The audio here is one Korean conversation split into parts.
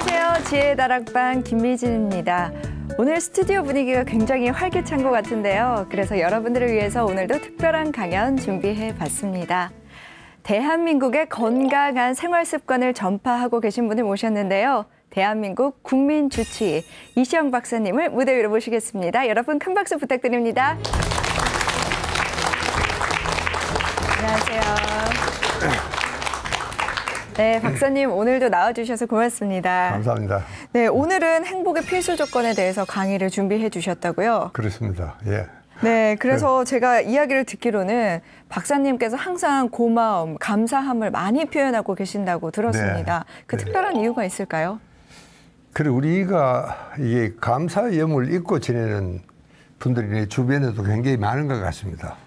안녕하세요. 지혜의 다락방 김미진입니다. 오늘 스튜디오 분위기가 굉장히 활기찬 것 같은데요. 그래서 여러분들을 위해서 오늘도 특별한 강연 준비해봤습니다. 대한민국의 건강한 생활 습관을 전파하고 계신 분을 모셨는데요. 대한민국 국민주치의 이시영 박사님을 무대 위로 모시겠습니다. 여러분 큰 박수 부탁드립니다. 안녕하세요. 네, 박사님 오늘도 나와주셔서 고맙습니다. 감사합니다. 네, 오늘은 행복의 필수 조건에 대해서 강의를 준비해 주셨다고요? 그렇습니다. 예. 네, 그래서 제가 이야기를 듣기로는 박사님께서 항상 고마움, 감사함을 많이 표현하고 계신다고 들었습니다. 네. 그 특별한 이유가 있을까요? 그래 우리가 이게 감사의 염을 잊고 지내는 분들이 내 주변에도 굉장히 많은 것 같습니다.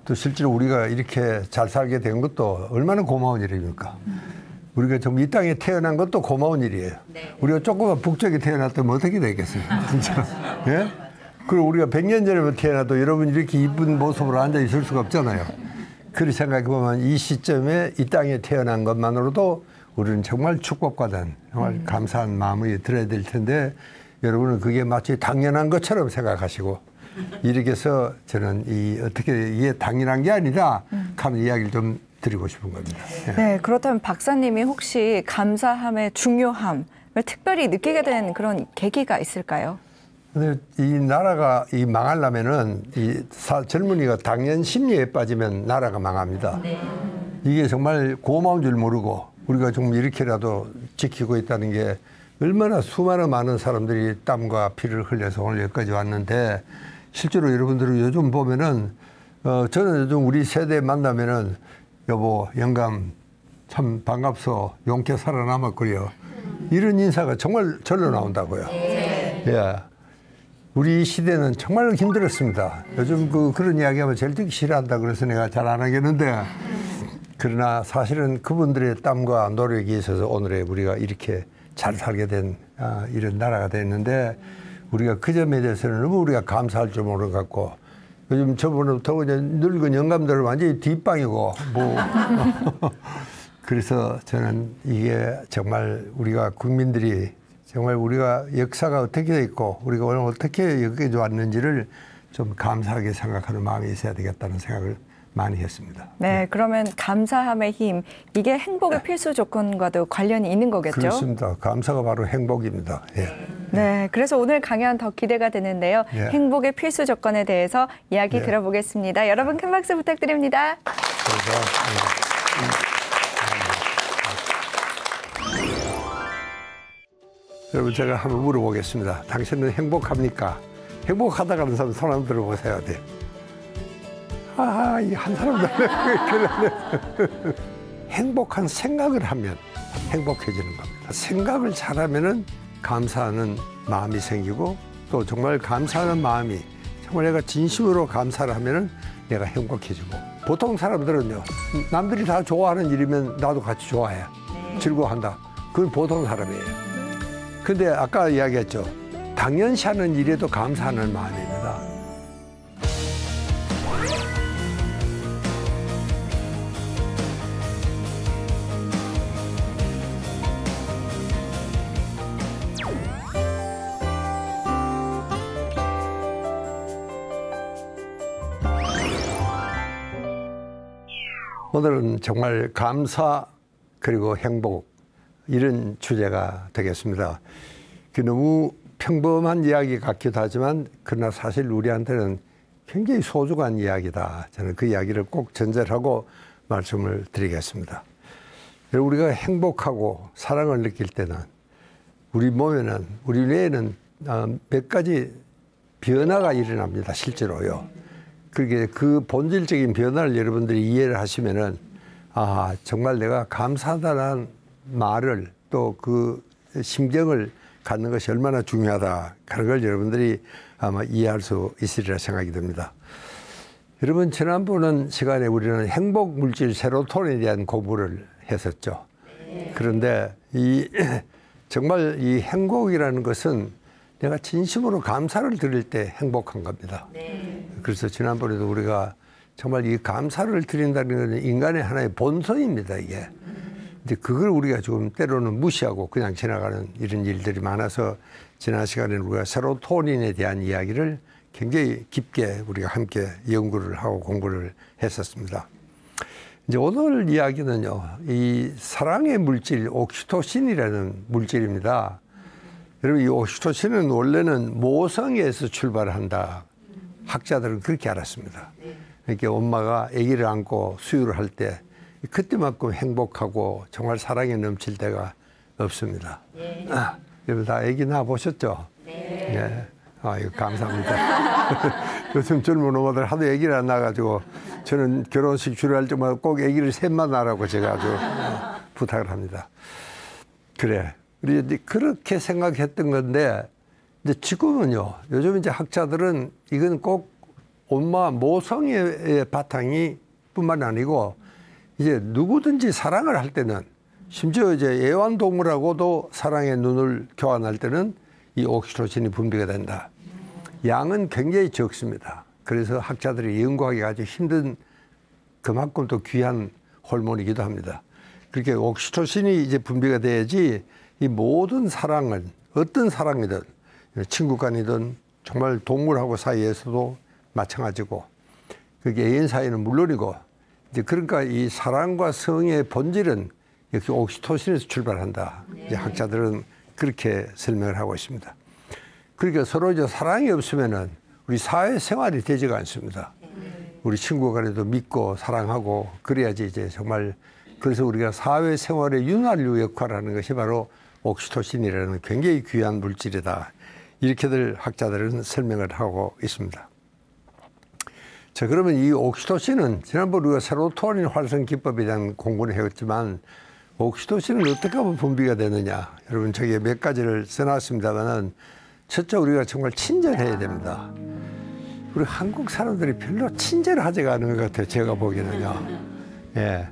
또 실제로 우리가 이렇게 잘 살게 된 것도 얼마나 고마운 일입니까? 우리가 좀 이 땅에 태어난 것도 고마운 일이에요. 네. 우리가 조금만 북쪽에 태어났다면 어떻게 되겠습니까? 진짜. 예? 그리고 우리가 100년 전에 태어나도 여러분 이렇게 이쁜 모습으로 앉아 있을 수가 없잖아요. 그렇게 생각해 보면 이 시점에 이 땅에 태어난 것만으로도 우리는 정말 축복받은 정말 감사한 마음이 들어야 될 텐데 여러분은 그게 마치 당연한 것처럼 생각하시고 이렇게 해서 저는 어떻게 이게 당연한 게 아니다 하는 이야기를 좀 드리고 싶은 겁니다. 예. 네, 그렇다면 박사님이 혹시 감사함의 중요함을 특별히 느끼게 된 그런 계기가 있을까요? 근데 이 나라가 망하려면은 젊은이가 당연 심리에 빠지면 나라가 망합니다. 네. 이게 정말 고마운 줄 모르고 우리가 좀 이렇게라도 지키고 있다는 게 얼마나 수많은 많은 사람들이 땀과 피를 흘려서 오늘 여기까지 왔는데 실제로 여러분들은 요즘 보면은 저는 요즘 우리 세대 만나면은 여보 영감 참 반갑소 용케 살아남았구려 이런 인사가 정말 절로 나온다고요. 네. 예. 우리 시대는 정말 힘들었습니다. 요즘 그런 이야기하면 제일 듣기 싫어한다 그래서 내가 잘 안 하겠는데 그러나 사실은 그분들의 땀과 노력이 있어서 오늘의 우리가 이렇게 잘 살게 된 이런 나라가 됐는데 우리가 그 점에 대해서는 너무 우리가 감사할 줄 모르겠고 요즘 저번부터 늙은 영감들은 완전히 뒷방이고 뭐 그래서 저는 이게 정말 우리가 국민들이 정말 우리가 역사가 어떻게 돼 있고 우리가 오늘 어떻게 여기까지 왔는지를 좀 감사하게 생각하는 마음이 있어야 되겠다는 생각을 많이 했습니다. 네, 그러면 감사함의 힘, 이게 행복의 필수 조건과도 관련이 있는 거겠죠? 그렇습니다. 감사가 바로 행복입니다. 예. 네, 그래서 오늘 강연 더 기대가 되는데요. 예. 행복의 필수 조건에 대해서 이야기 들어보겠습니다. 여러분 큰 박수 부탁드립니다. 여러분 제가 한번 물어보겠습니다. 당신은 행복합니까? 행복하다고 하는 사람 손 한번 들어보세요. 네. 이 한 사람도 행복한 생각을 하면 행복해지는 겁니다. 생각을 잘하면은 감사하는 마음이 생기고 또 정말 감사하는 마음이 정말 내가 진심으로 감사를 하면은 내가 행복해지고 보통 사람들은요 남들이 다 좋아하는 일이면 나도 같이 좋아해 즐거워한다. 그건 보통 사람이에요. 근데 아까 이야기했죠. 당연시하는 일에도 감사하는 마음입니다. 오늘은 정말 감사 그리고 행복 이런 주제가 되겠습니다. 너무 평범한 이야기 같기도 하지만 그러나 사실 우리한테는 굉장히 소중한 이야기다. 저는 그 이야기를 꼭 전제하고 말씀을 드리겠습니다. 우리가 행복하고 사랑을 느낄 때는 우리 몸에는 우리 뇌에는 몇 가지 변화가 일어납니다. 실제로요. 그게 그 본질적인 변화를 여러분들이 이해를 하시면은 정말 내가 감사하다는 말을 또 그 심경을 갖는 것이 얼마나 중요하다 그런 걸 여러분들이 아마 이해할 수 있으리라 생각이 듭니다. 여러분 지난번 시간에 우리는 행복 물질 세로토닌에 대한 공부를 했었죠. 그런데 정말 이 행복이라는 것은 내가 진심으로 감사를 드릴 때 행복한 겁니다. 그래서 지난번에도 우리가 정말 이 감사를 드린다는 것은 인간의 하나의 본성입니다. 이게 이제 그걸 우리가 좀 때로는 무시하고 그냥 지나가는 이런 일들이 많아서 지난 시간에는 우리가 세로토닌에 대한 이야기를 굉장히 깊게 우리가 함께 연구를 하고 공부를 했었습니다. 이제 오늘 이야기는요, 이 사랑의 물질 옥시토신이라는 물질입니다. 여러분, 이 옥시토신은 원래는 모성애에서 출발한다. 학자들은 그렇게 알았습니다. 그러니까 엄마가 아기를 안고 수유를 할 때 그때만큼 행복하고 정말 사랑에 넘칠 때가 없습니다. 여러분 다 아기 낳아 보셨죠? 네. 아유, 감사합니다. 요즘 젊은 엄마들 하도 아기를 안 낳아가지고 저는 결혼식 주례할 때마다 꼭 아기를 셋만 낳으라고 제가 아주 부탁을 합니다. 그래. 우리 이제 그렇게 생각했던 건데, 이제 지금은요, 요즘 이제 학자들은 이건 꼭 엄마 모성애의 바탕이 뿐만 아니고, 이제 누구든지 사랑을 할 때는, 심지어 이제 애완동물하고도 사랑의 눈을 교환할 때는 이 옥시토신이 분비가 된다. 양은 굉장히 적습니다. 그래서 학자들이 연구하기 아주 힘든 그만큼 또 귀한 호르몬이기도 합니다. 그렇게 옥시토신이 이제 분비가 돼야지 이 모든 사랑은 어떤 사랑이든 친구 간이든 정말 동물하고 사이에서도 마찬가지고 그게 애인 사이는 물론이고 이제 그러니까 이 사랑과 성의 본질은 역시 옥시토신에서 출발한다. 이제 학자들은 그렇게 설명을 하고 있습니다. 그러니까 서로 이제 사랑이 없으면은 우리 사회 생활이 되지가 않습니다. 우리 친구 간에도 믿고 사랑하고 그래야지 이제 정말 그래서 우리가 사회 생활의 윤활유 역할을 하는 것이 바로 옥시토신이라는 굉장히 귀한 물질이다. 이렇게들 학자들은 설명을 하고 있습니다. 자, 그러면 이 옥시토신은 지난번 우리가 세로토닌 활성 기법에 대한 공부를 해왔지만 옥시토신은 어떻게 하면 분비가 되느냐. 여러분 저기 몇 가지를 써놨습니다만은 첫째 우리가 정말 친절해야 됩니다. 우리 한국 사람들이 별로 친절하지가 않은 것 같아요. 제가 보기에는요. 예.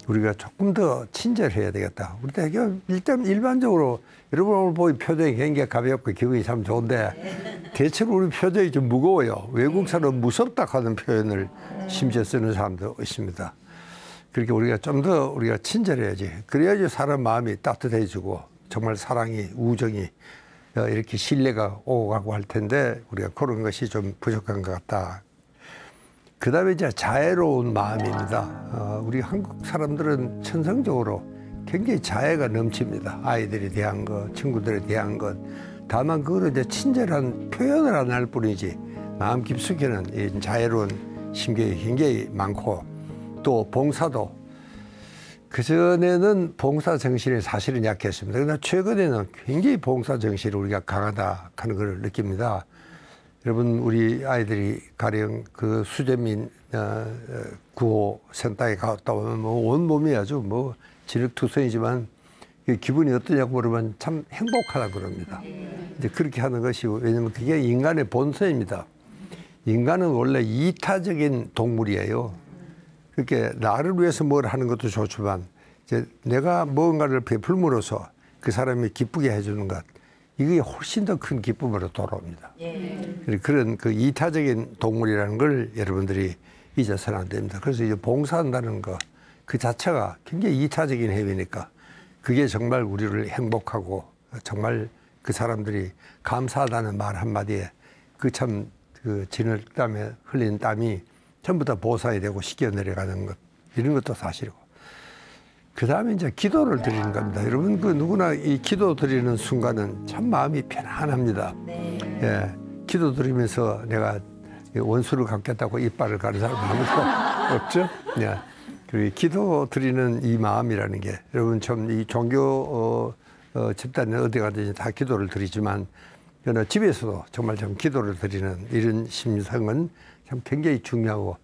우리가 조금 더 친절해야 되겠다. 우리 되게 일단 일반적으로 여러분 오늘 보기 표정이 굉장히 가볍고 기분이 참 좋은데 대체로 우리 표정이 좀 무거워요. 외국 사람은 무섭다 하는 표현을 심지어 쓰는 사람도 있습니다. 그렇게 우리가 좀 더 우리가 친절해야지. 그래야지 사람 마음이 따뜻해지고 정말 사랑이 우정이 이렇게 신뢰가 오고 가고 할 텐데 우리가 그런 것이 좀 부족한 것 같다. 그 다음에 이제 자애로운 마음입니다. 우리 한국 사람들은 천성적으로 굉장히 자애가 넘칩니다. 아이들에 대한 것, 친구들에 대한 것. 다만 그걸 이제 친절한 표현을 안 할 뿐이지 마음 깊숙이는 이 자애로운 심경이 굉장히 많고 또 봉사도 그전에는 봉사 정신이 사실은 약했습니다. 그러나 최근에는 굉장히 봉사 정신이 우리가 강하다 하는 걸 느낍니다. 여러분 우리 아이들이 가령 그 수재민 구호센터에 갔다 오면 뭐 온몸이 아주 뭐 진흙투성이지만 기분이 어떠냐고 물으면 참 행복하다고 그럽니다. 이제 그렇게 하는 것이 왜냐면 그게 인간의 본성입니다. 인간은 원래 이타적인 동물이에요. 그렇게 나를 위해서 뭘 하는 것도 좋지만 이제 내가 뭔가를 베풀므로써 그 사람이 기쁘게 해주는 것 이게 훨씬 더 큰 기쁨으로 돌아옵니다. 그런 그 이타적인 동물이라는 걸 여러분들이 잊어서는 안 됩니다. 그래서 이제 봉사한다는 것 그 자체가 굉장히 이타적인 행위니까 그게 정말 우리를 행복하고 정말 그 사람들이 감사하다는 말 한마디에 그 참 그 진흙땀에 흘린 땀이 전부 다 보상이 되고 씻겨 내려가는 것 이런 것도 사실이고 그 다음에 이제 기도를 드리는 겁니다. 여러분 그 누구나 이 기도 드리는 순간은 참 마음이 편안합니다. 예, 기도 드리면서 내가 원수를 갚겠다고 이빨을 가는 사람 아무도 없죠. 예. 그리고 기도 드리는 이 마음이라는 게 여러분 참 이 종교 집단에 어디 가든지 다 기도를 드리지만 그러나 집에서도 정말 좀 기도를 드리는 이런 심성은 참 굉장히 중요하고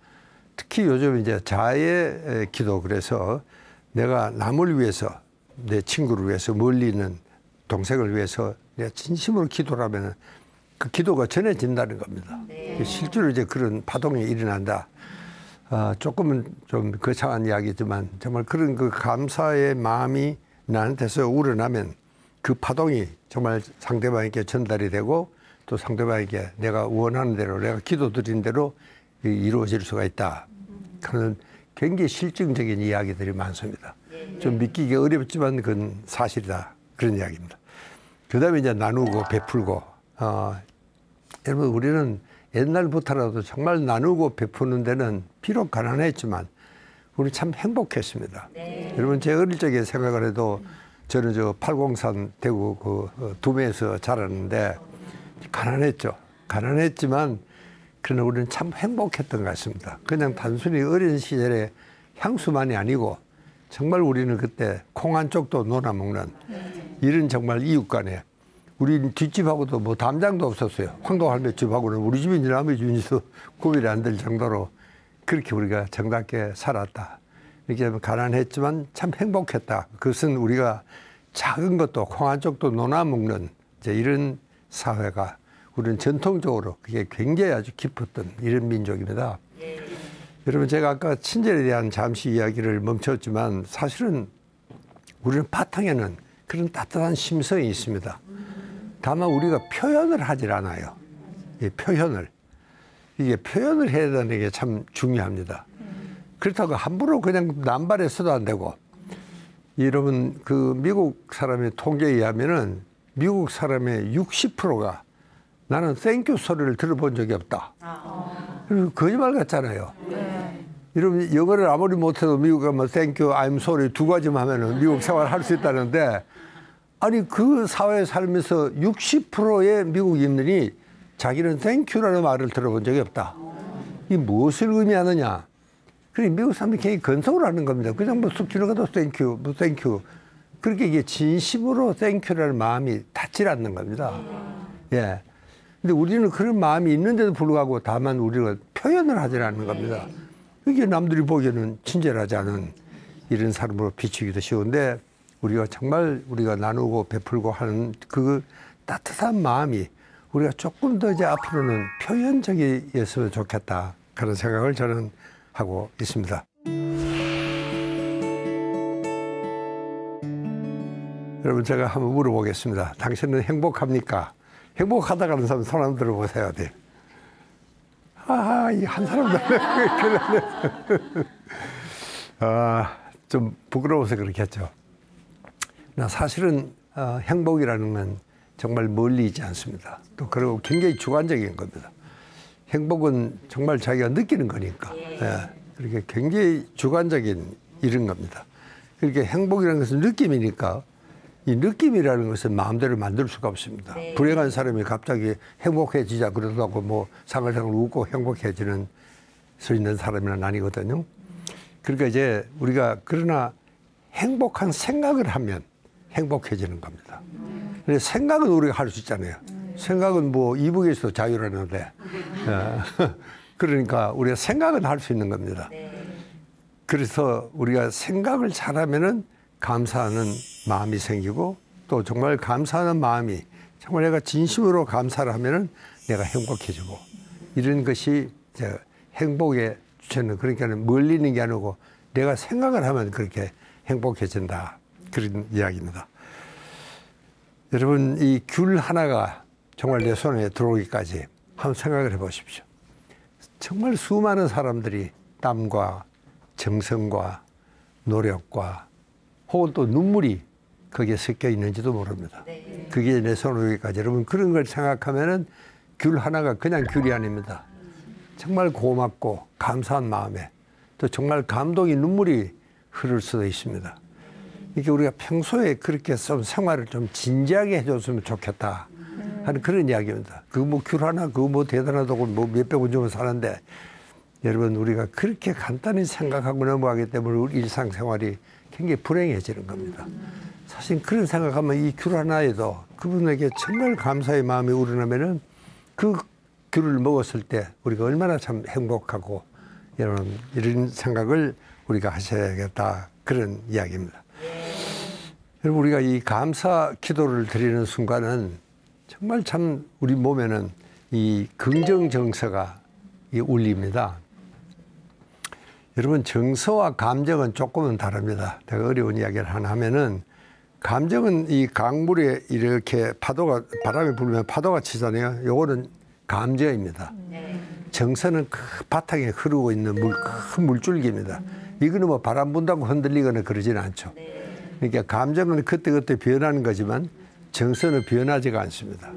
특히 요즘 이제 자의 기도 그래서 내가 남을 위해서 내 친구를 위해서 멀리 있는 동생을 위해서 내가 진심으로 기도를 하면 그 기도가 전해진다는 겁니다. 실제로 이제 그런 파동이 일어난다. 조금은 좀 거창한 이야기지만 정말 그런 그 감사의 마음이 나한테서 우러나면 그 파동이 정말 상대방에게 전달이 되고 또 상대방에게 내가 원하는 대로 내가 기도드린 대로 이루어질 수가 있다. 그런 굉장히 실증적인 이야기들이 많습니다. 좀 믿기기 어렵지만 그건 사실이다. 그런 이야기입니다. 그 다음에 이제 나누고 베풀고, 여러분, 우리는 옛날부터라도 정말 나누고 베푸는 데는 비록 가난했지만 우리 참 행복했습니다. 여러분, 제 어릴 적에 생각을 해도 저는 저 팔공산 대구 그 두메에서 자랐는데 가난했죠. 가난했지만 그러나 우리는 참 행복했던 것 같습니다. 그냥 단순히 어린 시절에 향수만이 아니고 정말 우리는 그때 콩 한 쪽도 논아 먹는 이런 정말 이웃 간에 우리 뒷집하고도 뭐 담장도 없었어요. 황도 할매 집하고는 우리 집이 남의 집인지도 구별이 안 될 정도로 그렇게 우리가 정답게 살았다. 이렇게 가난했지만 참 행복했다. 그것은 우리가 작은 것도 콩 한 쪽도 논아 먹는 이런 사회가 우리는 전통적으로 그게 굉장히 아주 깊었던 이런 민족입니다. 여러분, 제가 아까 친절에 대한 잠시 이야기를 멈췄지만 사실은 우리는 바탕에는 그런 따뜻한 심성이 있습니다. 다만 우리가 표현을 하질 않아요. 이 표현을. 이게 표현을 해야 되는 게 참 중요합니다. 그렇다고 함부로 그냥 남발해서도 안 되고, 여러분, 그 미국 사람의 통계에 의하면은 미국 사람의 60%가 나는 땡큐 소리를 들어본 적이 없다. 거짓말 같잖아요. 여러분, 영어를 아무리 못해도 미국 가면 땡큐, I'm sorry 두 가지만 하면은 미국 생활 할 수 있다는데, 아니, 그 사회에 살면서 60%의 미국인들이 자기는 땡큐라는 말을 들어본 적이 없다. 이 무엇을 의미하느냐? 그래, 미국 사람들이 굉장히 건성을 하는 겁니다. 그냥 뭐 쑥 지나가도 땡큐, 뭐 땡큐. 그렇게 이게 진심으로 땡큐라는 마음이 닿질 않는 겁니다. 예. 근데 우리는 그런 마음이 있는데도 불구하고 다만 우리가 표현을 하지 않는 겁니다. 이게 남들이 보기에는 친절하지 않은 이런 사람으로 비추기도 쉬운데 우리가 정말 우리가 나누고 베풀고 하는 그 따뜻한 마음이 우리가 조금 더 이제 앞으로는 표현적이었으면 좋겠다. 그런 생각을 저는 하고 있습니다. 여러분, 제가 한번 물어보겠습니다. 당신은 행복합니까? 행복하다가는 사람 손 한번 들어보세요. 네. 이 한 사람도 좀 부끄러워서 그렇겠죠. 나 사실은 행복이라는 건 정말 멀리 있지 않습니다. 또 그리고 굉장히 주관적인 겁니다. 행복은 정말 자기가 느끼는 거니까. 예. 그렇게 굉장히 주관적인 이런 겁니다. 그렇게 행복이라는 것은 느낌이니까 이 느낌이라는 것은 마음대로 만들 수가 없습니다. 불행한 사람이 갑자기 행복해지자 그러다고 뭐 상글상글 웃고 행복해지는 수 있는 사람은 아니거든요. 그러니까 이제 우리가 그러나 행복한 생각을 하면 행복해지는 겁니다. 근데 생각은 우리가 할 수 있잖아요. 생각은 뭐 이북에서도 자유라는데. 그러니까 우리가 생각은 할 수 있는 겁니다. 그래서 우리가 생각을 잘하면은 감사하는 마음이 생기고 또 정말 감사하는 마음이 정말 내가 진심으로 감사를 하면은 내가 행복해지고 이런 것이 이제 행복의 주체는 그러니까 멀리 있는 게 아니고 내가 생각을 하면 그렇게 행복해진다. 그런 이야기입니다. 여러분, 이 귤 하나가 정말 내 손에 들어오기까지 한번 생각을 해 보십시오. 정말 수많은 사람들이 땀과 정성과 노력과 혹은 또 눈물이 거기에 섞여 있는지도 모릅니다. 그게 내 손에 오기까지. 여러분, 그런 걸 생각하면은 귤 하나가 그냥 귤이 아닙니다. 정말 고맙고 감사한 마음에 또 정말 감동이 눈물이 흐를 수도 있습니다. 이게 우리가 평소에 그렇게 좀 생활을 좀 진지하게 해줬으면 좋겠다 하는 그런 이야기입니다. 그거 뭐 귤 하나, 그거 뭐 대단하다고 뭐 몇백 원 주면 사는데 여러분, 우리가 그렇게 간단히 생각하고 넘어가기 때문에 우리 일상생활이 굉장히 불행해지는 겁니다. 사실 그런 생각하면 이 귤 하나에도 그분에게 정말 감사의 마음이 우러나면은 그 귤을 먹었을 때 우리가 얼마나 참 행복하고 이런 생각을 우리가 하셔야겠다. 그런 이야기입니다. 여러분, 우리가 이 감사 기도를 드리는 순간은 정말 참 우리 몸에는 이 긍정 정서가 울립니다. 여러분, 정서와 감정은 조금은 다릅니다. 내가 어려운 이야기를 하나 하면은 감정은 이 강물에 이렇게 바람이 불면 파도가 치잖아요. 요거는 감정입니다. 정서는 그 바닥에 흐르고 있는 큰 물줄기입니다. 이거는 뭐 바람 분다고 흔들리거나 그러지는 않죠. 그러니까 감정은 그때그때 변하는 거지만 정서는 변하지가 않습니다.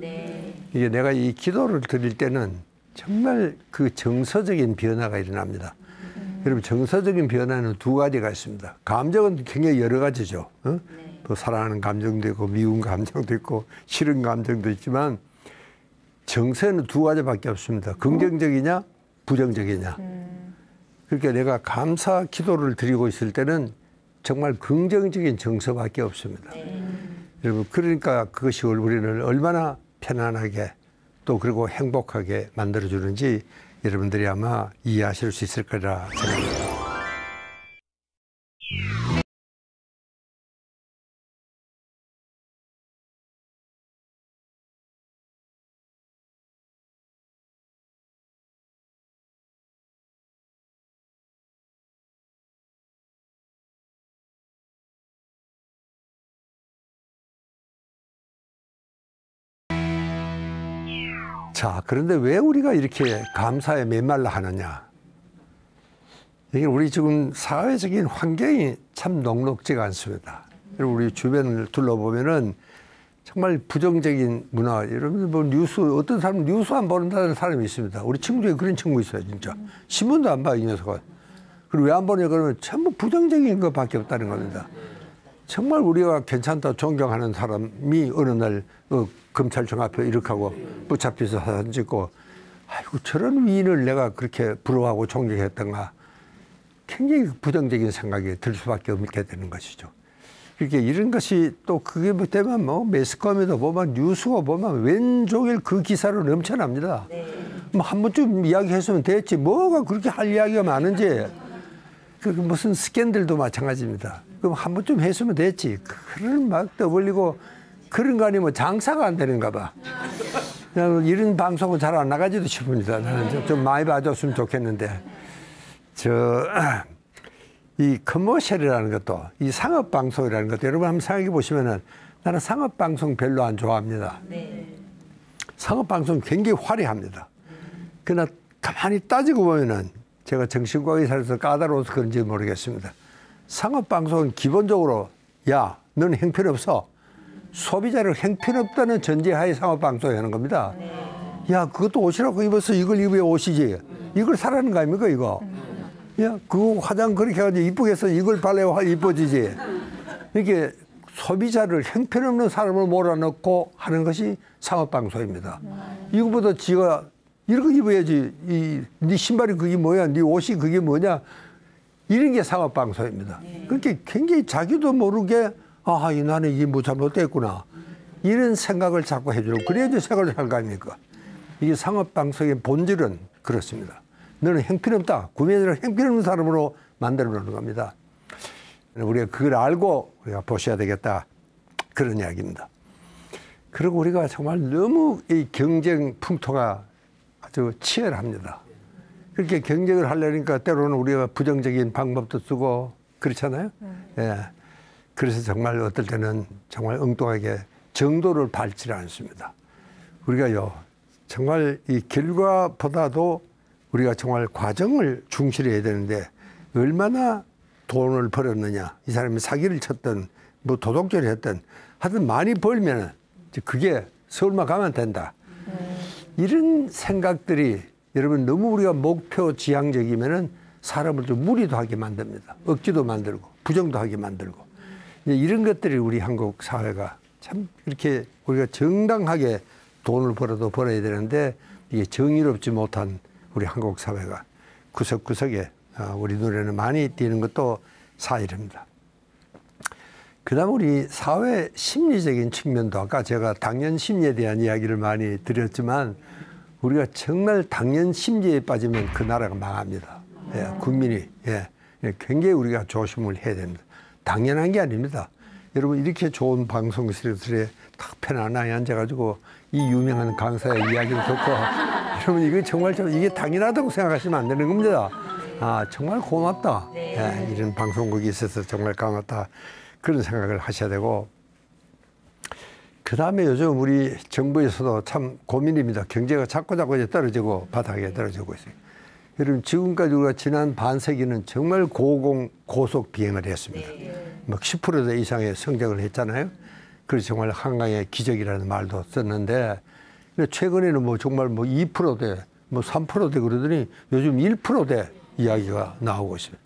이게 내가 이 기도를 드릴 때는 정말 그 정서적인 변화가 일어납니다. 여러분 정서적인 변화는 두 가지가 있습니다. 감정은 굉장히 여러 가지죠. 또 사랑하는 감정도 있고 미운 감정도 있고 싫은 감정도 있지만 정서는 두 가지밖에 없습니다. 긍정적이냐 부정적이냐. 그러니까 내가 감사 기도를 드리고 있을 때는 정말 긍정적인 정서밖에 없습니다. 여러분 그러니까 그것이 우리를 얼마나 편안하게 또 그리고 행복하게 만들어주는지 여러분들이 아마 이해하실 수 있을 거라 생각합니다. 자, 그런데 왜 우리가 이렇게 감사에 메말라 하느냐? 이게 우리 지금 사회적인 환경이 참 녹록지가 않습니다. 우리 주변을 둘러보면은 정말 부정적인 문화. 여러분들 뭐 뉴스, 어떤 사람은 뉴스 안 보는다는 사람이 있습니다. 우리 친구 중에 그런 친구 있어요, 진짜. 신문도 안 봐, 이 녀석은. 그리고 왜 안 보냐 그러면 전부 부정적인 것밖에 없다는 겁니다. 정말 우리가 괜찮다 존경하는 사람이 어느 날 검찰청 앞에 이렇게 하고 붙잡혀서 사진 찍고 아이고 저런 위인을 내가 그렇게 부러워하고 존경했던가 굉장히 부정적인 생각이 들 수밖에 없게 되는 것이죠. 그렇게 이런 것이 또 그게 되면 뭐 매스컴에도 보면 뉴스가 보면 왼종일 그 기사로 넘쳐납니다. 뭐 한 번쯤 이야기했으면 됐지 뭐가 그렇게 할 이야기가 많은지 그 무슨 스캔들도 마찬가지입니다. 그럼 한 번쯤 했으면 됐지. 그런 막 떠벌리고 그런 거 아니면 장사가 안 되는가 봐. 이런 방송은 잘 안 나가지도 싶습니다. 나는 좀 많이 봐줬으면 좋겠는데. 이 커머셜이라는 것도, 이 상업방송이라는 것도 여러분 한번 생각해 보시면은 나는 상업방송 별로 안 좋아합니다. 상업방송 굉장히 화려합니다. 그러나 가만히 따지고 보면은 제가 정신과 의사로서 까다로워서 그런지 모르겠습니다. 상업방송은 기본적으로 야, 너는 형편없어. 소비자를 형편없다는 전제하에 상업방송을 하는 겁니다. 야, 그것도 옷이라고 입어서 이걸 입어야 옷이지. 이걸 사라는 거 아닙니까, 이거? 야, 그거 화장 그렇게 해가지고 이쁘게 해서 이걸 발라야 이뻐지지. 이렇게 소비자를 형편없는 사람을 몰아넣고 하는 것이 상업방송입니다. 이거보다 지가 이렇게 입어야지. 네 신발이 그게 뭐야? 네 옷이 그게 뭐냐? 이런 게 상업방송입니다. 그렇게 굉장히 자기도 모르게 아, 나는 이게 뭐 잘못됐구나. 이런 생각을 자꾸 해주고 그래야지 생각을 할 거 아닙니까? 이게 상업방송의 본질은 그렇습니다. 너는 형편없다. 구매자를 형편없는 사람으로 만들어 놓는 겁니다. 우리가 그걸 알고 우리가 보셔야 되겠다. 그런 이야기입니다. 그리고 우리가 정말 너무 이 경쟁 풍토가 아주 치열합니다. 그렇게 경쟁을 하려니까 때로는 우리가 부정적인 방법도 쓰고 그렇잖아요. 예. 그래서 정말 어떨 때는 정말 엉뚱하게 정도를 밟지 않습니다. 우리가요, 정말 이 결과보다도 우리가 정말 과정을 중시해야 되는데 얼마나 돈을 벌었느냐. 이 사람이 사기를 쳤든 뭐 도둑질을 했든 하여튼 많이 벌면은 그게 서울만 가면 된다. 이런 생각들이 여러분 너무 우리가 목표 지향적이면은 사람을 좀 무리도 하게 만듭니다. 억지도 만들고 부정도 하게 만들고 이런 것들이 우리 한국 사회가 참 이렇게 우리가 정당하게 돈을 벌어도 벌어야 되는데 이게 정의롭지 못한 우리 한국 사회가 구석구석에 우리 눈에는 많이 띄는 것도 사실입니다. 그다음 우리 사회 심리적인 측면도 아까 제가 당연 심리에 대한 이야기를 많이 드렸지만 우리가 정말 당연 심리에 빠지면 그 나라가 망합니다. 예, 국민이 굉장히 우리가 조심을 해야 됩니다. 당연한 게 아닙니다. 여러분 이렇게 좋은 방송실에 딱 편안하게 앉아가지고 이 유명한 강사의 이야기를 듣고 여러분 이거 정말 이게 당연하다고 생각하시면 안 되는 겁니다. 아 정말 고맙다. 예, 이런 방송국이 있어서 정말 고맙다. 그런 생각을 하셔야 되고 그 다음에 요즘 우리 정부에서도 참 고민입니다. 경제가 자꾸 이제 떨어지고 바닥에 떨어지고 있어요. 여러분 지금까지 우리가 지난 반세기는 정말 고속 비행을 했습니다. 막 10% 이상의 성장을 했잖아요. 그래서 정말 한강의 기적이라는 말도 썼는데 최근에는 뭐 정말 뭐 2%대, 뭐 3%대 그러더니 요즘 1%대 이야기가 나오고 있습니다.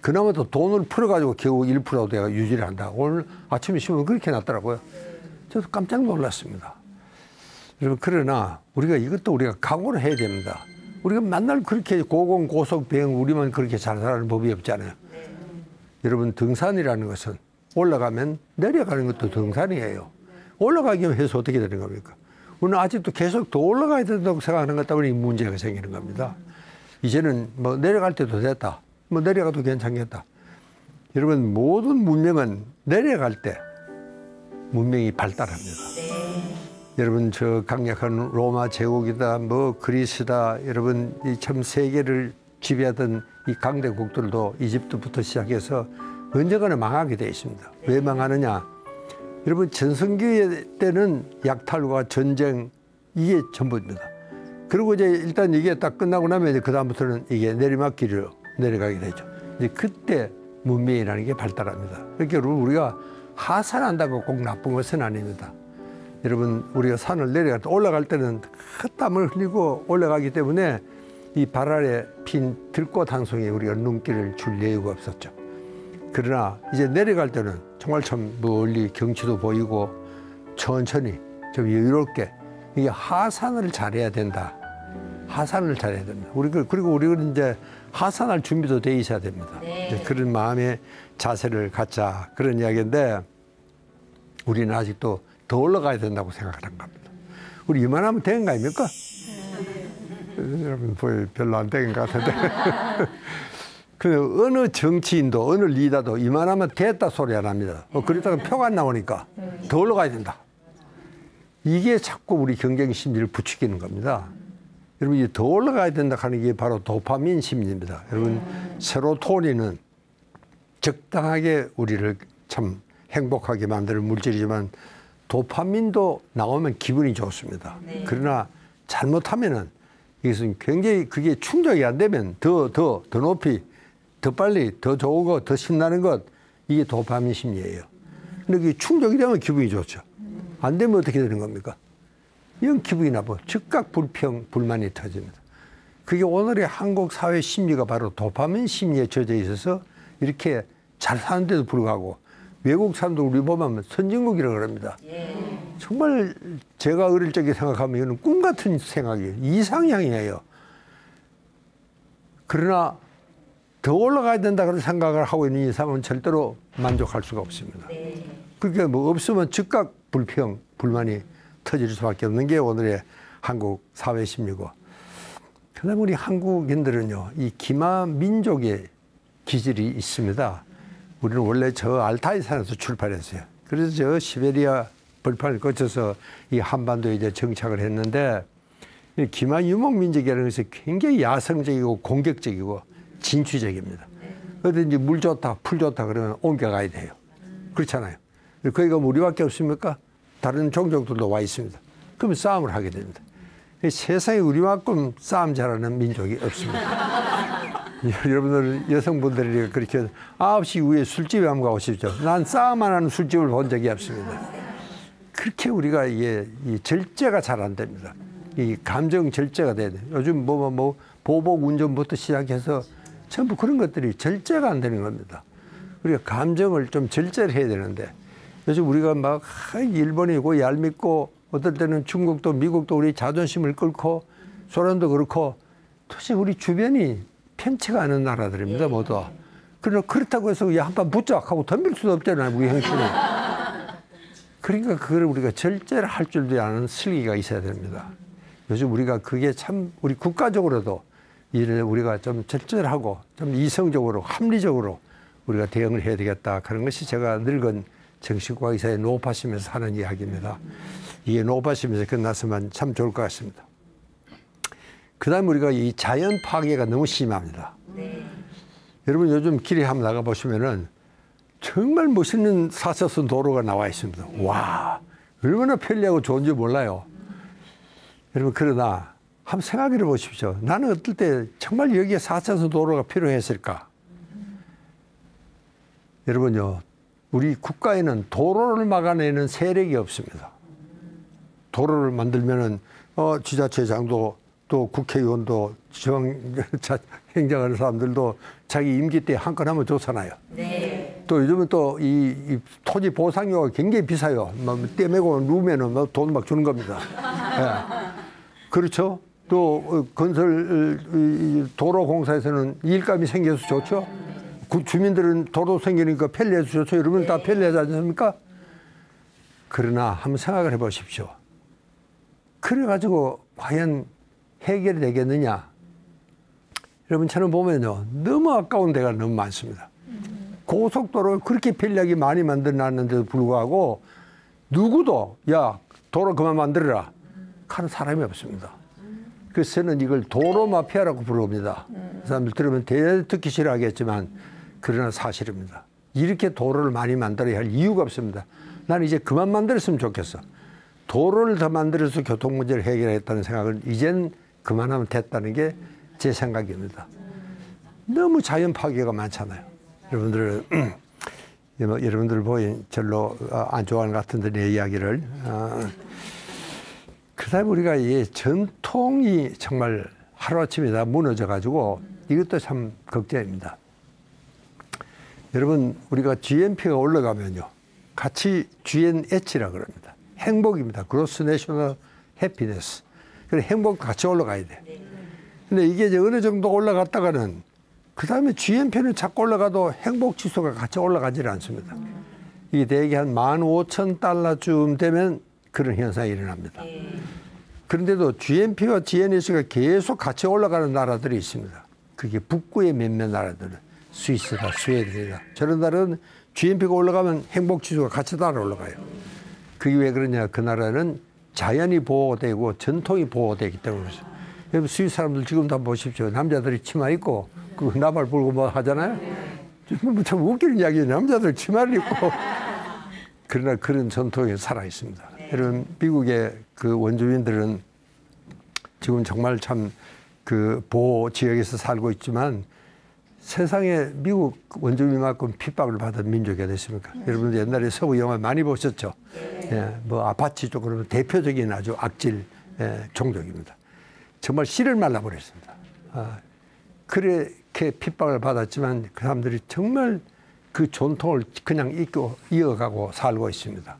그나마 또 돈을 풀어가지고 겨우 1%대가 유지를 한다. 오늘 아침에 신문 그렇게 났더라고요. 저도 깜짝 놀랐습니다. 여러분 그러나 이것도 우리가 각오를 해야 됩니다. 우리가 맨날 그렇게 고속 비행 우리만 그렇게 잘 살아가는 법이 없잖아요. 여러분 등산이라는 것은 올라가면 내려가는 것도 등산이에요. 올라가기만 해서 어떻게 되는 겁니까? 우리는 아직도 계속 더 올라가야 된다고 생각하는 것 때문에 문제가 생기는 겁니다. 이제는 뭐 내려갈 때도 됐다. 뭐 내려가도 괜찮겠다. 여러분 모든 문명은 내려갈 때 문명이 발달합니다. 여러분 저 강력한 로마 제국이다 뭐 그리스다 여러분 이 참 세계를 지배하던 이 강대국들도 이집트부터 시작해서 언젠가는 망하게 되어 있습니다. 왜 망하느냐? 여러분 전성기 때는 약탈과 전쟁 이게 전부입니다. 그리고 이제 일단 이게 딱 끝나고 나면 이제 그다음부터는 이게 내리막길로 내려가게 되죠. 이제 그때 문명이라는 게 발달합니다. 그러니까 여러분 우리가 하산한다고 꼭 나쁜 것은 아닙니다. 여러분 우리가 산을 내려갈 때 올라갈 때는 큰 땀을 흘리고 올라가기 때문에 이 발 아래 핀 들꽃 한 송이에 우리가 눈길을 줄 여유가 없었죠. 그러나 이제 내려갈 때는 정말 참 멀리 경치도 보이고 천천히 좀 여유롭게 이게 하산을 잘해야 된다. 하산을 잘해야 됩니다. 그리고 우리는 이제 하산할 준비도 돼 있어야 됩니다. 네. 그런 마음의 자세를 갖자 그런 이야기인데 우리는 아직도 더 올라가야 된다고 생각하는 겁니다. 우리 이만하면 된 거 아닙니까? 여러분 별로 안 된 것 같은데. 그 어느 정치인도 어느 리더도 이만하면 됐다 소리 안 합니다. 그러다가 표가 안 나오니까 더 올라가야 된다. 이게 자꾸 우리 경쟁 심리를 부추기는 겁니다. 여러분 이제 더 올라가야 된다 하는 게 바로 도파민 심리입니다. 여러분 세로토닌은 적당하게 우리를 참 행복하게 만드는 물질이지만 도파민도 나오면 기분이 좋습니다. 그러나 잘못하면은 이것은 굉장히 그게 충족이 안 되면 더 높이 더 빨리 더 좋은 것 더 신나는 것 이게 도파민 심리예요. 근데 그게 충족이 되면 기분이 좋죠. 안 되면 어떻게 되는 겁니까? 이건 기분이 나빠. 즉각 불만이 터집니다. 그게 오늘의 한국 사회 심리가 바로 도파민 심리에 젖어 있어서 이렇게 잘 사는데도 불구하고 외국 사람들 우리 보면 선진국이라고 그럽니다. 정말 제가 어릴 적에 생각하면 이거는 꿈 같은 생각이에요. 이상향이에요. 그러나 더 올라가야 된다 그런 생각을 하고 있는 이상은 절대로 만족할 수가 없습니다. 그게 뭐 없으면 즉각 불만이 터질 수밖에 없는 게 오늘의 한국 사회 심리고. 그다음에 우리 한국인들은요, 이 기마 민족의 기질이 있습니다. 우리는 원래 저 알타이산에서 출발했어요. 그래서 저 시베리아 벌판을 거쳐서 이 한반도에 이제 정착을 했는데 이 기마 유목 민족이라는 것이 굉장히 야성적이고 공격적이고 진취적입니다. 어디든지 물 좋다, 풀 좋다 그러면 옮겨가야 돼요. 그렇잖아요. 거기가 우리밖에 없습니까? 다른 종족들도 와 있습니다. 그러면 싸움을 하게 됩니다. 세상에 우리만큼 싸움 잘하는 민족이 없습니다. 여러분들 여성분들이 그렇게 9시 이후에 술집에 한번 가고 싶죠. 난 싸움 안 하는 술집을 본 적이 없습니다. 그렇게 우리가 이 절제가 잘 안 됩니다. 이 감정 절제가 돼야 돼요. 요즘 보복 운전부터 시작해서 전부 그런 것들이 절제가 안 되는 겁니다. 우리가 감정을 좀 절제를 해야 되는데 요즘 우리가 막 일본이고 얄밉고 어떨 때는 중국도 미국도 우리 자존심을 끌고 소련도 그렇고 도대체 우리 주변이 편치가 않은 나라들입니다, 모두. 그러나 그렇다고 해서 한판 붙자 하고 덤빌 수도 없잖아요, 우리 형편이. 그러니까 그걸 우리가 절제를 할 줄도 아는 슬기가 있어야 됩니다. 요즘 우리가 그게 참 우리 국가적으로도 이를 우리가 좀 절제를 하고 좀 이성적으로 합리적으로 우리가 대응을 해야 되겠다. 그런 것이 제가 늙은 정신과 의사의 노파심에서 하는 이야기입니다. 이게 노파심에서 끝났으면 참 좋을 것 같습니다. 그 다음에 우리가 이 자연 파괴가 너무 심합니다. 여러분 요즘 길에 한번 나가보시면은 정말 멋있는 4차선 도로가 나와 있습니다. 와, 얼마나 편리하고 좋은지 몰라요. 여러분 그러나 한번 생각해 보십시오. 나는 어떨 때 정말 여기에 4차선 도로가 필요했을까? 여러분요, 우리 국가에는 도로를 막아내는 세력이 없습니다. 도로를 만들면은 지자체장도 또 국회의원도 행정하는 사람들도 자기 임기 때 한 건 하면 좋잖아요. 네. 또 요즘은 또 이 토지 보상료가 굉장히 비싸요. 뭐 떼매고 누우면은 돈 막 주는 겁니다. 네. 그렇죠. 또 건설 도로공사에서는 일감이 생겨서 좋죠. 주민들은 도로 생기니까 편리해서 좋죠. 여러분 다 편리하지 않습니까? 그러나 한번 생각을 해보십시오. 그래가지고 과연 해결이 되겠느냐? 여러분 저는 보면요, 너무 아까운 데가 너무 많습니다. 고속도로를 그렇게 편리하게 많이 만들어놨는데도 불구하고 누구도 야 도로 그만 만들어라 하는 사람이 없습니다. 그래서 저는 이걸 도로 마피아라고 부릅니다. 사람들 들으면 듣기 싫어하겠지만 그러나 사실입니다. 이렇게 도로를 많이 만들어야 할 이유가 없습니다. 나는 이제 그만 만들었으면 좋겠어. 도로를 더 만들어서 교통 문제를 해결하겠다는 생각을 이젠 그만하면 됐다는 게 제 생각입니다. 너무 자연 파괴가 많잖아요. 여러분들 보기 별로 안 좋아하는 것 같은데 내 이야기를. 그다음에 우리가 이 전통이 정말 하루아침에 다 무너져가지고 이것도 참 걱정입니다. 여러분 우리가 GNP가 올라가면요. 같이 GNH라 그럽니다. 행복입니다. Gross National Happiness. 그래 행복 같이 올라가야 돼. 근데 이게 이제 어느 정도 올라갔다가는 그 다음에 GNP는 자꾸 올라가도 행복 지수가 같이 올라가질 않습니다. 이게 대개 한 15,000달러쯤 되면 그런 현상이 일어납니다. 그런데도 GNP와 GNH가 계속 같이 올라가는 나라들이 있습니다. 그게 북구의 몇몇 나라들은 스위스다, 스웨덴이다. 저런 나라는 GNP가 올라가면 행복 지수가 같이 따라 올라가요. 그게 왜 그러냐? 그 나라는 자연이 보호되고 전통이 보호되기 때문이죠. 여러분 스위스 사람들 지금도 한번 보십시오. 남자들이 치마 입고 그 나발 불고 뭐 하잖아요. 참 웃기는 이야기예요. 남자들 치마를 입고. 그러나 그런 전통이 살아 있습니다. 여러분 미국의 그 원주민들은 지금 정말 참 그 보호 지역에서 살고 있지만 세상에 미국 원주민만큼 핍박을 받은 민족이 어딨습니까? 여러분들 옛날에 서부 영화 많이 보셨죠? 예, 뭐 아파치 쪽 그러면 대표적인 아주 악질 종족입니다. 정말 씨를 말라버렸습니다. 그렇게 핍박을 받았지만 그 사람들이 정말 그 전통을 그냥 이어가고 살고 있습니다.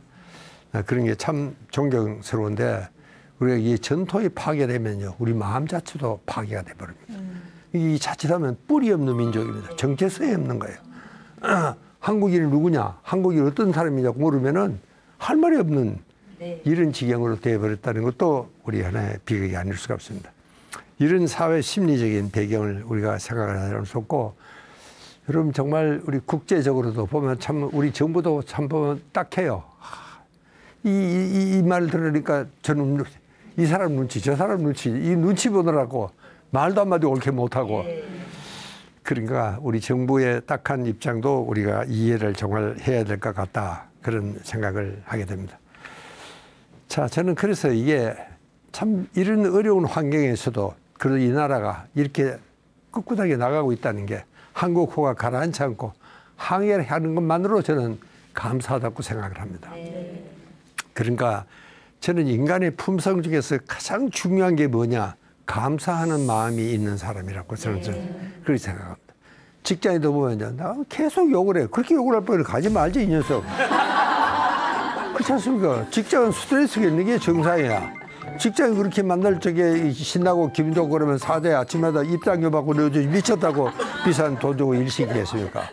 그런 게 참 존경스러운데 우리가 이 전통이 파괴되면요. 우리 마음 자체도 파괴가 돼버립니다. 이 자칫하면 뿌리 없는 민족입니다. 정체성이 없는 거예요. 한국인이 누구냐? 한국인 어떤 사람이냐고 물으면은 할 말이 없는 이런 지경으로 되어버렸다는 것도 우리 하나의 비극이 아닐 수가 없습니다. 이런 사회 심리적인 배경을 우리가 생각을 하지 않을 수 없고 여러분 정말 우리 국제적으로도 보면 참 우리 정부도 참 보면 딱해요. 이 말을 들으니까 저는 이 사람 눈치, 저 사람 눈치, 이 눈치 보느라고 말도 한마디 옳게 못하고 그러니까 우리 정부의 딱한 입장도 우리가 이해를 정말 해야 될 것 같다 그런 생각을 하게 됩니다. 자, 저는 그래서 이게 참 이런 어려운 환경에서도 그래도 이 나라가 이렇게 꿋꿋하게 나가고 있다는 게 한국호가 가라앉지 않고 항해를 하는 것만으로 저는 감사하다고 생각을 합니다. 그러니까 저는 인간의 품성 중에서 가장 중요한 게 뭐냐? 감사하는 마음이 있는 사람이라고 저는 그렇게 생각합니다. 직장에도 보면요. 나 계속 욕을 해요. 그렇게 욕을 할 바에는 가지 말지, 이 녀석. 그렇지 않습니까? 직장은 스트레스가 있는 게 정상이야. 직장이 그렇게 만날 적에 신나고 기분 좋고 그러면 사자에 아침마다 입장료 받고 넣어줘 미쳤다고 비싼 돈 주고 일 시키겠습니까?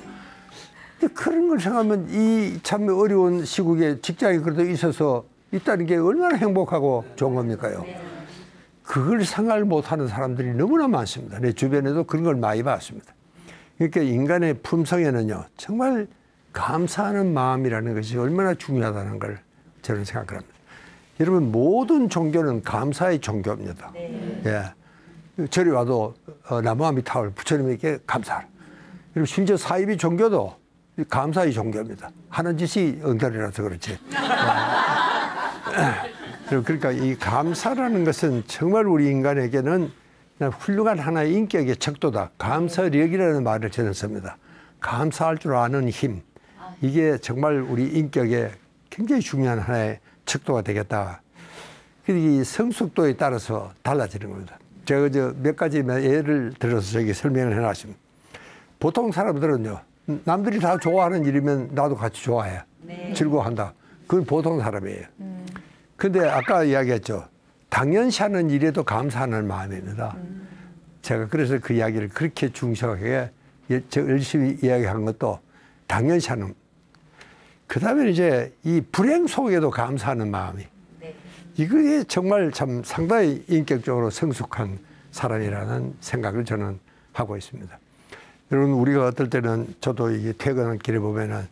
그런 걸 생각하면 이 참 어려운 시국에 직장이 그래도 있어서 있다는 게 얼마나 행복하고 좋은 겁니까요? 그걸 생각을 못하는 사람들이 너무나 많습니다. 내 주변에도 그런 걸 많이 봤습니다. 그러니까 인간의 품성에는요, 정말 감사하는 마음이라는 것이 얼마나 중요하다는 걸 저는 생각을 합니다. 여러분, 모든 종교는 감사의 종교입니다. 예. 절에 와도 나무아미타불 부처님에게 감사하라. 그리고 심지어 사이비 종교도 감사의 종교입니다. 하는 짓이 엉터리라서 그렇지. 그러니까 이 감사라는 것은 정말 우리 인간에게는 훌륭한 하나의 인격의 척도다. 감사력이라는 말을 저는 씁니다. 감사할 줄 아는 힘. 이게 정말 우리 인격에 굉장히 중요한 하나의 척도가 되겠다. 이 성숙도에 따라서 달라지는 겁니다. 제가 몇 가지 예를 들어서 저기 설명을 해놨습니다. 보통 사람들은요, 남들이 다 좋아하는 일이면 나도 같이 좋아해. 네. 즐거워한다. 그건 보통 사람이에요. 근데 아까 이야기했죠. 당연시하는 일에도 감사하는 마음입니다. 제가 그래서 그 이야기를 그렇게 중시하게 열심히 이야기한 것도 당연시하는. 그 다음에 이제 이 불행 속에도 감사하는 마음이. 네. 이게 정말 참 상당히 인격적으로 성숙한 사람이라는 생각을 저는 하고 있습니다. 여러분, 우리가 어떨 때는 저도 이게 퇴근하는 길에 보면은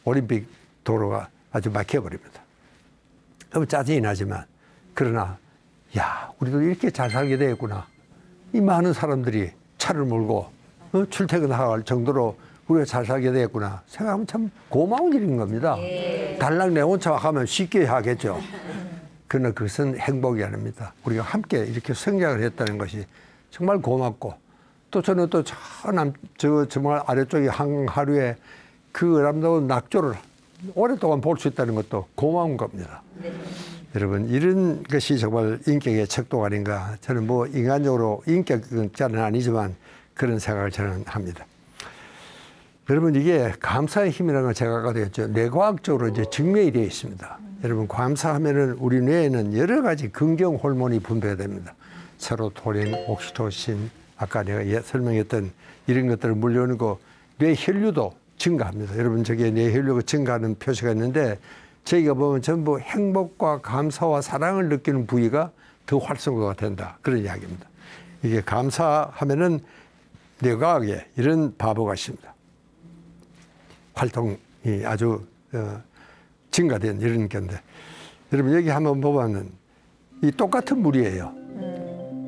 올림픽 도로가 아주 막혀버립니다. 너무 짜증이 나지만, 그러나, 야, 우리도 이렇게 잘 살게 되었구나. 이 많은 사람들이 차를 몰고 출퇴근할 정도로 우리가 잘 살게 되었구나 생각하면 참 고마운 일인 겁니다. 예. 달랑 내 혼자 하면 쉽게 하겠죠. 그러나 그것은 행복이 아닙니다. 우리가 함께 이렇게 성장을 했다는 것이 정말 고맙고, 또 저는 또 정말 아래쪽에 하루에 그 아름다운 낙조를 오랫동안 볼 수 있다는 것도 고마운 겁니다. 네. 여러분, 이런 것이 정말 인격의 척도가 아닌가. 저는 뭐 인간적으로 인격자는 아니지만 그런 생각을 저는 합니다. 여러분, 이게 감사의 힘이라는 건 제가 아까도 했죠. 뇌과학적으로 이제 증명이 되어 있습니다. 여러분, 감사하면은 우리 뇌에는 여러 가지 긍정 호르몬이 분비됩니다. 세로토닌, 옥시토신, 아까 내가 설명했던 이런 것들을 물려오는 거, 뇌 혈류도 증가합니다. 여러분, 저게 뇌 혈류가 증가하는 표시가 있는데, 저희가 보면 전부 행복과 감사와 사랑을 느끼는 부위가 더 활성화가 된다. 그런 이야기입니다. 이게 감사하면은 뇌과학에 이런 바보가 있습니다. 활동이 아주 증가된 이런 건데, 여러분 여기 한번 보면은 이 똑같은 물이에요.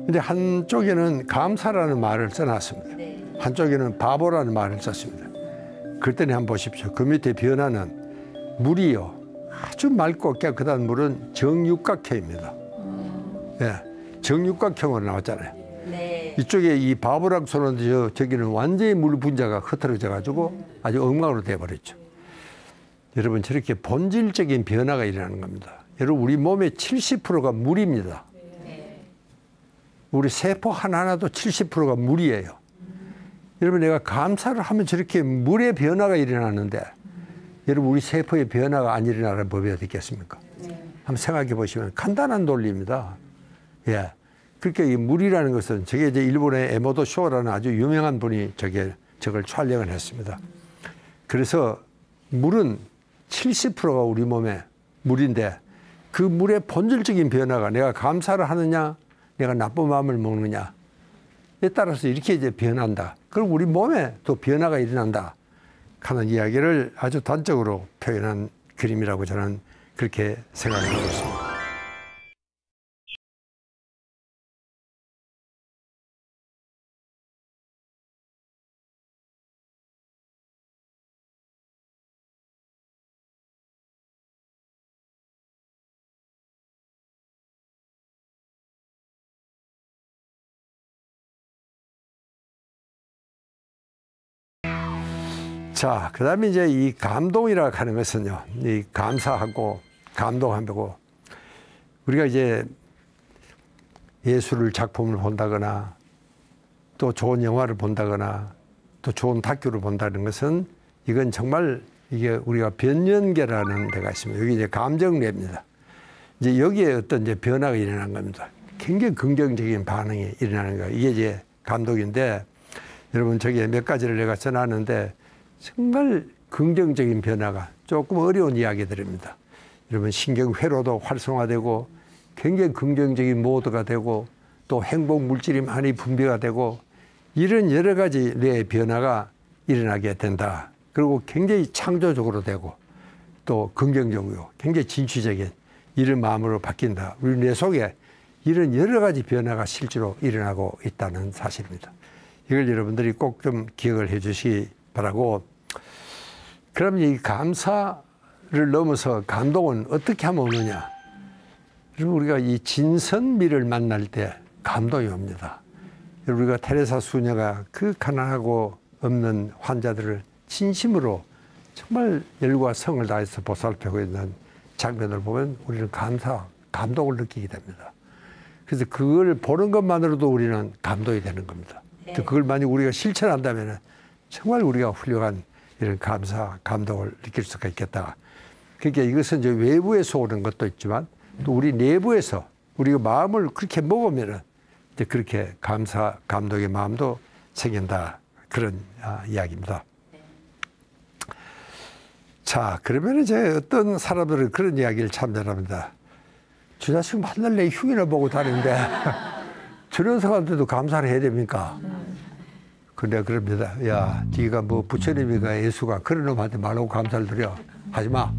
근데 한쪽에는 감사라는 말을 써놨습니다. 한쪽에는 바보라는 말을 썼습니다. 그랬더니 한번 보십시오. 그 밑에 변화는 물이요, 아주 맑고 깨끗한 물은 정육각형입니다. 예, 정육각형으로 나왔잖아요. 네. 이쪽에 이 바보랑 손은 저기는 완전히 물 분자가 흐트러져 가지고 아주 엉망으로 돼버렸죠. 여러분, 저렇게 본질적인 변화가 일어나는 겁니다. 여러분, 우리 몸의 70%가 물입니다. 우리 세포 하나하나도 70%가 물이에요. 여러분, 내가 감사를 하면 저렇게 물의 변화가 일어나는데, 여러분, 우리 세포의 변화가 안 일어나는 법이 어디 있겠습니까? 한번 생각해 보시면 간단한 논리입니다. 예. 그러니까 이 물이라는 것은, 저게 이제 일본의 에모도 쇼라는 아주 유명한 분이 저걸 촬영을 했습니다. 그래서 물은 70%가 우리 몸에 물인데, 그 물의 본질적인 변화가 내가 감사를 하느냐, 내가 나쁜 마음을 먹느냐에 따라서 이렇게 이제 변한다. 그럼 우리 몸에 또 변화가 일어난다 하는 이야기를 아주 단적으로 표현한 그림이라고 저는 그렇게 생각을 하고 있습니다. 자, 그 다음에 이제 이 감동이라고 하는 것은요, 이 감사하고 감동하고, 우리가 이제 예술을 작품을 본다거나 또 좋은 영화를 본다거나 또 좋은 다큐를 본다는 것은, 이건 정말 이게 우리가 변연계라는 데가 있습니다. 여기 이제 감정뇌입니다. 이제 여기에 어떤 이제 변화가 일어난 겁니다. 굉장히 긍정적인 반응이 일어나는 거예요. 이게 이제 감독인데, 여러분, 저기 몇 가지를 내가 써놨는데 정말 긍정적인 변화가, 조금 어려운 이야기들입니다. 여러분, 신경회로도 활성화되고 굉장히 긍정적인 모드가 되고 또 행복 물질이 많이 분비가 되고, 이런 여러 가지 뇌의 변화가 일어나게 된다. 그리고 굉장히 창조적으로 되고 또 긍정적이고 굉장히 진취적인 이런 마음으로 바뀐다. 우리 뇌 속에 이런 여러 가지 변화가 실제로 일어나고 있다는 사실입니다. 이걸 여러분들이 꼭 좀 기억을 해 주시기 바라고, 그럼 이 감사를 넘어서 감동은 어떻게 하면 오느냐? 그리고 우리가 이 진선미를 만날 때 감동이 옵니다. 우리가 테레사 수녀가 그 가난하고 없는 환자들을 진심으로 정말 열과 성을 다해서 보살피고 있는 장면을 보면 우리는 감동을 느끼게 됩니다. 그래서 그걸 보는 것만으로도 우리는 감동이 되는 겁니다. 네. 그걸 만약 우리가 실천한다면 정말 우리가 훌륭한 이런 감동을 느낄 수가 있겠다. 그러니까 이것은 이제 외부에서 오는 것도 있지만 또 우리 내부에서 우리가 마음을 그렇게 먹으면은 이제 그렇게 감동의 마음도 생긴다. 그런 이야기입니다. 자, 그러면 이제 어떤 사람들은 그런 이야기를 참 잘합니다. 저 자식 맨날 내 흉이나 보고 다니는데 저런 사람한테도 감사를 해야 됩니까? 근데 그럽니다. 야, 네가 뭐 부처님이가 예수가 그런 놈한테 말하고 감사를 드려. 하지 마.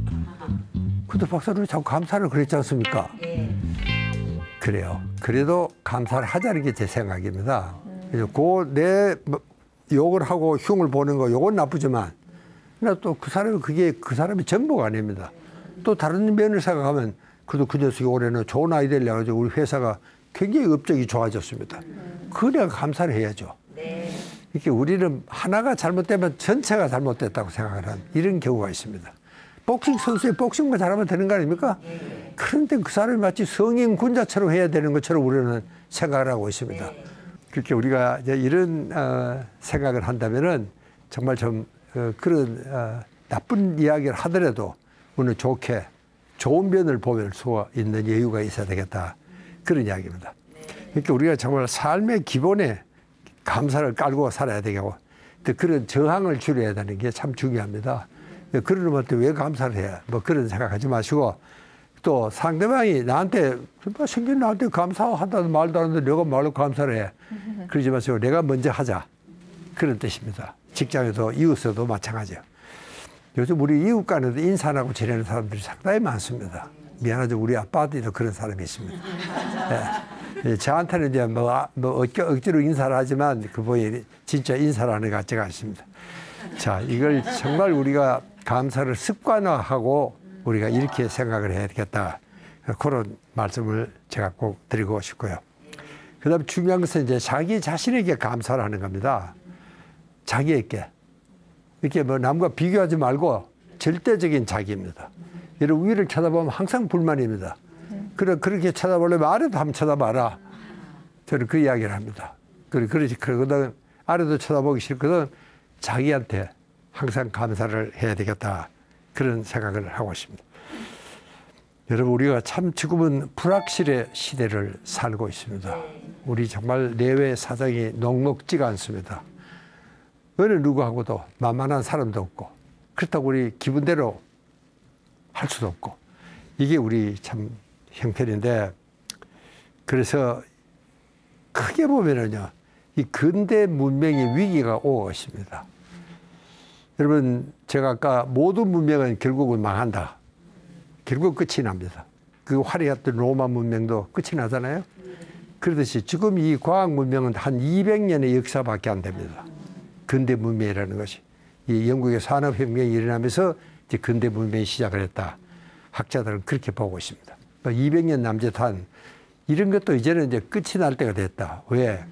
근데 박사님 자꾸 감사를 그랬지 않습니까? 그래요. 그래도 감사를 하자는 게 제 생각입니다. 그래서 내 욕을 하고 흉을 보는 거 요건 나쁘지만 또 그 사람이 그게 그 사람의 전부가 아닙니다. 또 다른 면을 생각하면 그래도 그 녀석이 올해는 좋은 아이 되려고 해서 우리 회사가 굉장히 업적이 좋아졌습니다. 그래야 감사를 해야죠. 이렇게 우리는 하나가 잘못되면 전체가 잘못됐다고 생각을 하는 이런 경우가 있습니다. 복싱 선수의 복싱만 잘하면 되는 거 아닙니까? 그런데 그 사람이 마치 성인 군자처럼 해야 되는 것처럼 우리는 생각을 하고 있습니다. 그렇게 우리가 이제 이런 생각을 한다면은 정말 좀 그런 나쁜 이야기를 하더라도 오늘 좋은 면을 보일 수 있는 여유가 있어야 되겠다. 그런 이야기입니다. 그러니까 우리가 정말 삶의 기본에 감사를 깔고 살아야 되고 그런 저항을 줄여야 되는 게 참 중요합니다. 그런 놈한테 왜 감사를 해야 뭐 그런 생각하지 마시고 또 상대방이 나한테 생긴 나한테 감사하다는 말도 안 하는데 내가 말로 감사를 해. 그러지 마시고 내가 먼저 하자. 그런 뜻입니다. 직장에도 이웃에도 마찬가지예요. 요즘 우리 이웃 간에도 인사 안 하고 지내는 사람들이 상당히 많습니다. 미안하죠. 우리 아빠한테도 그런 사람이 있습니다. 네. 저한테는 이제 억지로 인사를 하지만 그분이 진짜 인사를 하는 것 같지가 않습니다. 자, 이걸 정말 우리가 감사를 습관화하고 우리가 이렇게 생각을 해야 되겠다. 그런 말씀을 제가 꼭 드리고 싶고요. 그 다음에 중요한 것은 이제 자기 자신에게 감사를 하는 겁니다. 자기에게. 이렇게 뭐 남과 비교하지 말고 절대적인 자기입니다. 여러분 위를 쳐다보면 항상 불만입니다. 그렇게 쳐다보려면 아래도 한번 쳐다봐라. 저는 그 이야기를 합니다. 그러거든 아래도 쳐다보기 싫거든 자기한테 항상 감사를 해야 되겠다. 그런 생각을 하고 있습니다. 여러분 우리가 참 지금은 불확실의 시대를 살고 있습니다. 우리 정말 내외 사정이 녹록지가 않습니다. 어느 누구하고도 만만한 사람도 없고 그렇다고 우리 기분대로 할 수도 없고 이게 우리 참 형편인데 그래서 크게 보면은요 이 근대 문명의 위기가 오고 있습니다. 여러분 제가 아까 모든 문명은 결국은 망한다. 결국 끝이 납니다. 그 화려했던 로마 문명도 끝이 나잖아요. 그러듯이 지금 이 과학 문명은 한 200년의 역사밖에 안 됩니다. 근대 문명이라는 것이 이 영국의 산업혁명이 일어나면서 이제 근대 문명이 시작을 했다. 학자들은 그렇게 보고 있습니다. 200년 남짓한 이런 것도 이제는 이제 끝이 날 때가 됐다. 왜?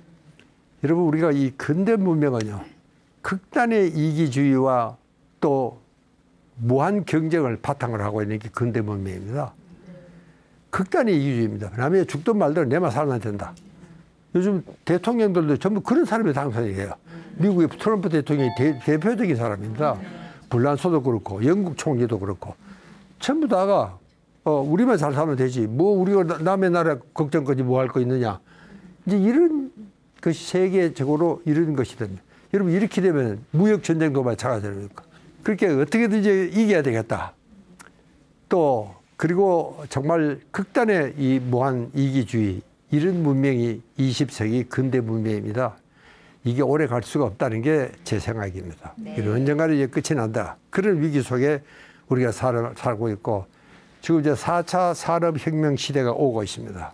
여러분 우리가 이 근대 문명은요 극단의 이기주의와 또 무한 경쟁을 바탕으로 하고 있는 게 근대 문명입니다. 극단의 이기주의입니다. 남의 죽든 말든 내만 살면 된다. 요즘 대통령들도 전부 그런 사람이 당선이에요. 미국의 트럼프 대통령이 대표적인 사람입니다. 불란소도 그렇고 영국 총리도 그렇고 전부 다가 우리만 잘 살면 되지. 뭐 우리가 남의 나라 걱정까지 뭐 할 거 있느냐. 이제 이런 것이 세계적으로 이런 것이 됩니다. 여러분 이렇게 되면 무역 전쟁도 마찬가지입니까? 그렇게 어떻게든지 이겨야 되겠다. 또 그리고 정말 극단의 이 무한 이기주의 이런 문명이 20세기 근대 문명입니다. 이게 오래 갈 수가 없다는 게 제 생각입니다. 네. 언젠가는 이제 끝이 난다. 그런 위기 속에 우리가 살고 있고 지금 이제 4차 산업혁명 시대가 오고 있습니다.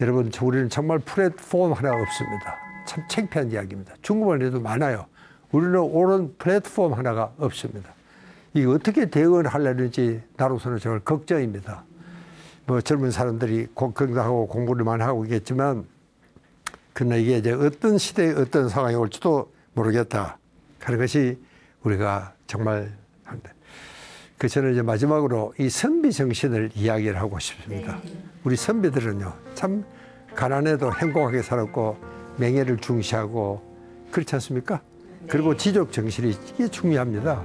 여러분 우리는 정말 플랫폼 하나가 없습니다. 참 창피한 이야기입니다. 중국어에도 많아요. 우리는 옳은 플랫폼 하나가 없습니다. 이게 어떻게 대응을 하려는지 나로서는 정말 걱정입니다. 뭐 젊은 사람들이 건강하고 공부를 많이 하고 있겠지만 그러나 이게 이제 어떤 시대에 어떤 상황이 올지도 모르겠다 하는 것이 우리가 정말 한다. 그 저는 이제 마지막으로 이 선비 정신을 이야기를 하고 싶습니다. 우리 선비들은요 참 가난해도 행복하게 살았고 명예를 중시하고 그렇지 않습니까? 그리고 지적 정신이 이게 중요합니다.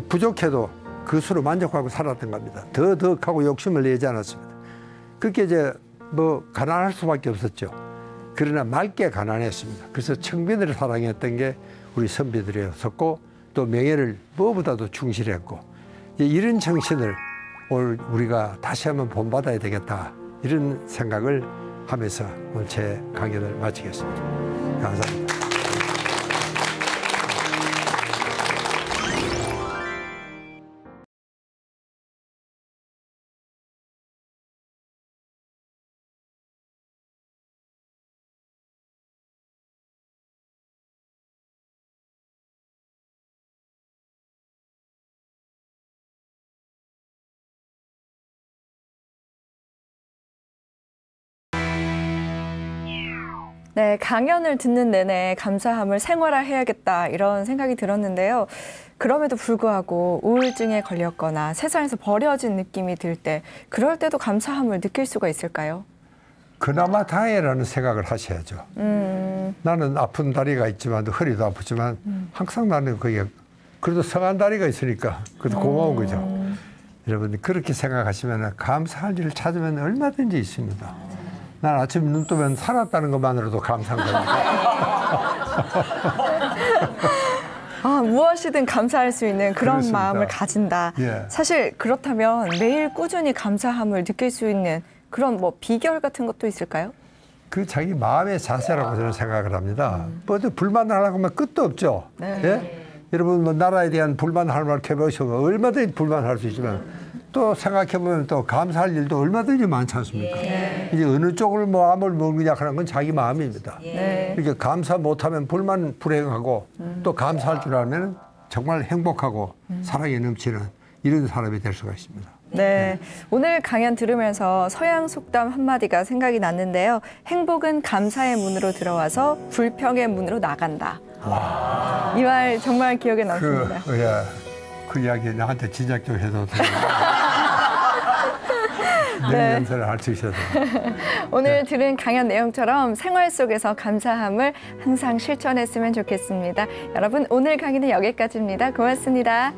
부족해도 그수로 만족하고 살았던 겁니다. 더 하고 욕심을 내지 않았습니다. 그렇게 이제 뭐 가난할 수밖에 없었죠. 그러나 맑게 가난했습니다. 그래서 청빈을 사랑했던 게 우리 선비들이었었고 또 명예를 무엇보다도 충실했고 이런 정신을 오늘 우리가 다시 한번 본받아야 되겠다 이런 생각을 하면서 오늘 제 강연을 마치겠습니다. 감사합니다. 네, 강연을 듣는 내내 감사함을 생활화해야겠다 이런 생각이 들었는데요. 그럼에도 불구하고 우울증에 걸렸거나 세상에서 버려진 느낌이 들 때 그럴 때도 감사함을 느낄 수가 있을까요? 그나마 다행이라는 생각을 하셔야죠. 나는 아픈 다리가 있지만 허리도 아프지만 항상 나는 그게 그래도 성한 다리가 있으니까 그래도 고마운 거죠. 여러분 그렇게 생각하시면 감사할 일을 찾으면 얼마든지 있습니다. 난 아침 눈 뜨면 살았다는 것만으로도 감사한 거니까. 무엇이든 감사할 수 있는 그런 그렇습니다. 마음을 가진다. 예. 사실 그렇다면 매일 꾸준히 감사함을 느낄 수 있는 그런 뭐 비결 같은 것도 있을까요? 그 자기 마음의 자세라고 저는 생각을 합니다. 뭐 불만을 하려고 하면 끝도 없죠. 네. 예? 여러분 뭐 나라에 대한 불만할 말 해보시고 얼마든지 불만할 수 있지만 또 생각해보면 또 감사할 일도 얼마든지 많지 않습니까? 네. 이제 어느 쪽을 뭐 암을 먹느냐 하는 건 자기 마음입니다. 네. 이렇게 감사 못하면 불만 불행하고 또 감사할 줄 알면 정말 행복하고 사랑이 넘치는 이런 사람이 될 수가 있습니다. 네, 오늘 강연 들으면서 서양 속담 한마디가 생각이 났는데요. 행복은 감사의 문으로 들어와서 불평의 문으로 나간다. 이 말 정말 기억에 남습니다. 그 이야기 나한테 진작 좀 해도 돼요. 네. 연설을 할 수 있어서. 오늘 들은 강연 내용처럼 생활 속에서 감사함을 항상 실천했으면 좋겠습니다. 여러분 오늘 강의는 여기까지입니다. 고맙습니다.